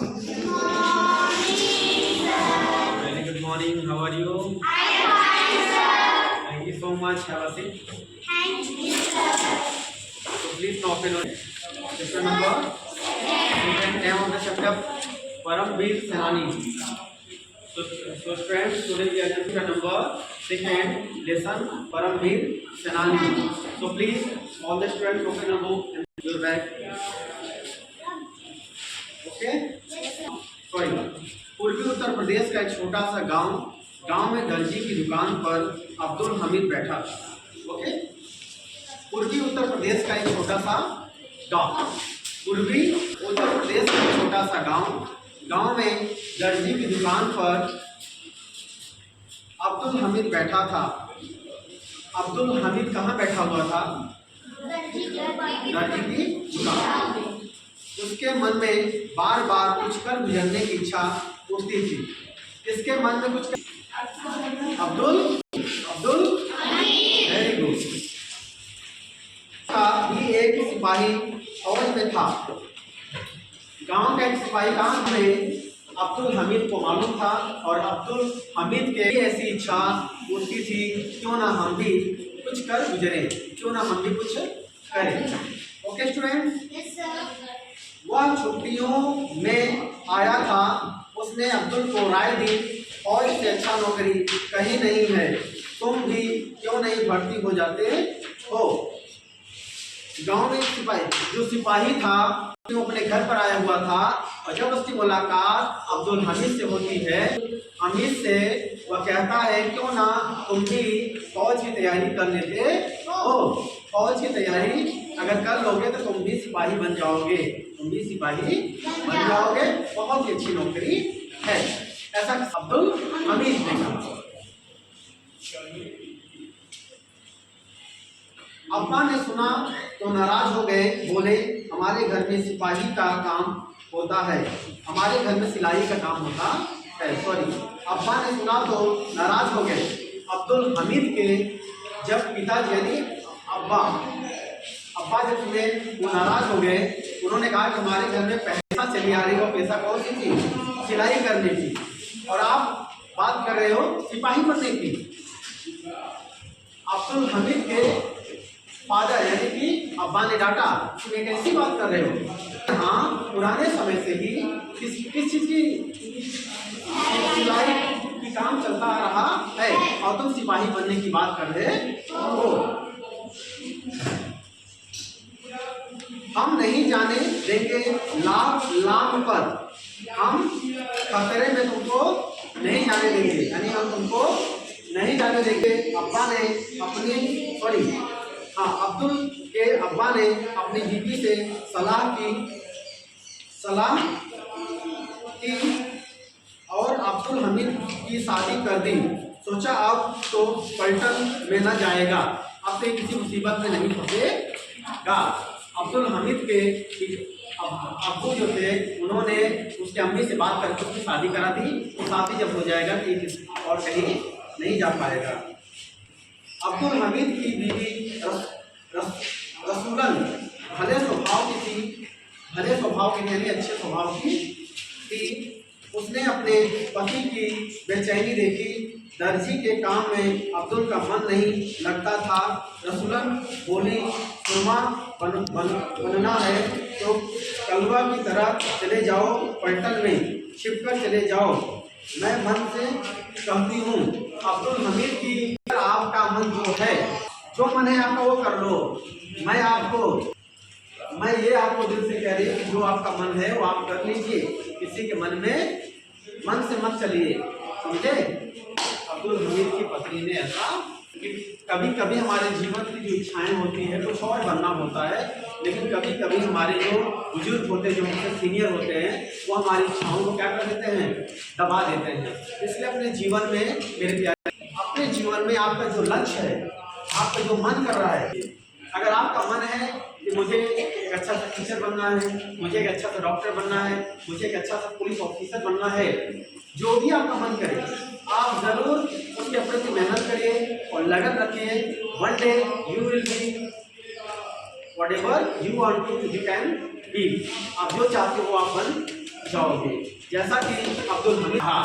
Very good morning. How are you? Thank you so much. Have a seat. So please open on chapter number second name of the chapter Paramveer Senani. So friends, today we are going to chapter number second lesson Paramveer Senani. So please all the students open a book and your bag. Okay? Sorry. पूर्वी उत्तर प्रदेश का एक छोटा सा गांव में दर्जी की दुकान पर अब्दुल हमीद बैठा था। ओके, पूर्वी उत्तर प्रदेश का एक छोटा सा गांव, पूर्वी उत्तर प्रदेश का एक छोटा सा गांव में दर्जी की दुकान पर अब्दुल हमीद बैठा था। अब्दुल हमीद कहाँ बैठा हुआ था? दर्जी की दुकान। उसके मन में बार बार कुछ कर गुजरने की इच्छा उठती थी। इसके मन में कुछ अब्दुल वेरी गुड भी एक सिपाही फौज में था। गांव का एक सिपाही काम में अब्दुल हमीद को मालूम था और अब्दुल हमीद के ऐसी इच्छा उठती थी, क्यों ना हम भी कुछ कर गुजरे, क्यों ना हम भी कुछ करें। ओके स्टूडेंट, वह छुट्टियों में आया था। उसने अब्दुल को राय दी, फौज से अच्छा नौकरी कहीं नहीं है, तुम भी क्यों नहीं भर्ती हो जाते हो। गांव में जो सिपाही था वो अपने घर पर आया हुआ था और जब उसकी मुलाकात अब्दुल हमीद से होती है, हमीद से वह कहता है क्यों ना तुम भी फौज की तैयारी कर लेते हो। फौज की तैयारी अगर कर लोगे तो तुम भी सिपाही बन जाओगे, बहुत ही अच्छी नौकरी है, ऐसा अब्दुल हमीद ने कहा। अब्बा ने सुना तो नाराज हो गए, बोले हमारे घर में सिपाही का काम होता है, हमारे घर में सिलाई का काम होता है। सॉरी, अब्बा ने सुना तो नाराज हो गए। अब्दुल हमीद के जब पिताजी यानी अब्बा जब सुने वो नाराज हो गए। उन्होंने कहा कि हमारे घर में पैसा चली आ रही हो, पैसा कौन सी थी? सिलाई करने की, और आप बात कर रहे हो सिपाही बनने की। अब्दुल हमीद के फादर यानी कि अब्बा ने डांटा, तुम एक ऐसी बात कर रहे हो। हाँ, पुराने समय से ही किस चीज की सिलाई की काम चलता आ रहा है और तुम सिपाही बनने की बात कर रहे हो। हम नहीं जाने देंगे लाभ पर, हम खतरे में तुमको नहीं जाने देंगे, यानी हम तुमको नहीं जाने देंगे। अब्दुल के अब्बा ने अपनी बीवी से सलाह की और अब्दुल हमीद की शादी कर दी। सोचा अब तो पलटन में न जाएगा, अब तो किसी मुसीबत में नहीं फंसेगा। अब्दुल हमीद के अब्बू जो थे उन्होंने उसके अम्मी से बात करके उसकी शादी करा दी। शादी जब हो जाएगा कि और कहीं नहीं जा पाएगा। अब्दुल हमीद की बीवी रसूलन भले स्वभाव की यानी अच्छे स्वभाव की थी। उसने अपने पति की बेचैनी देखी। दर्जी के काम में अब्दुल का मन नहीं लगता था। रसूलन बोली, सुरमा बनना है तो कलवा की तरह चले जाओ, पलटन में छिपकर चले जाओ, मैं मन से कहती हूँ। अब्दुल हमीद की आपका मन जो मन है आपका वो कर लो। मैं ये आपको दिल से कह रही हूँ कि जो आपका मन है वो आप कर लीजिए, किसी के मन से मत चलिए, समझे। अब्दुल हमीद की पत्नी ने ऐसा कि कभी कभी हमारे जीवन की जो इच्छाएं होती हैं कुछ और बनना होता है, लेकिन कभी कभी हमारे जो बुजुर्ग होते हैं, जो हमसे सीनियर होते हैं, वो हमारी इच्छाओं को क्या कर देते हैं, दबा देते हैं। इसलिए अपने जीवन में मेरे प्यारे, अपने जीवन में आपका जो लक्ष्य है, आपका जो मन कर रहा है, अगर आपका मन है कि मुझे एक अच्छा सा टीचर बनना है, मुझे एक अच्छा सा डॉक्टर बनना है, मुझे एक अच्छा सा पुलिस ऑफिसर बनना है, जो भी आपका मन करे आप जरूर उसके प्रति मेहनत करिए और लगन रखिए। One day you will be whatever you want to, you can be. आप जो चाहते हो आप बन जाओगे। जैसा कि अब्दुल हमीद था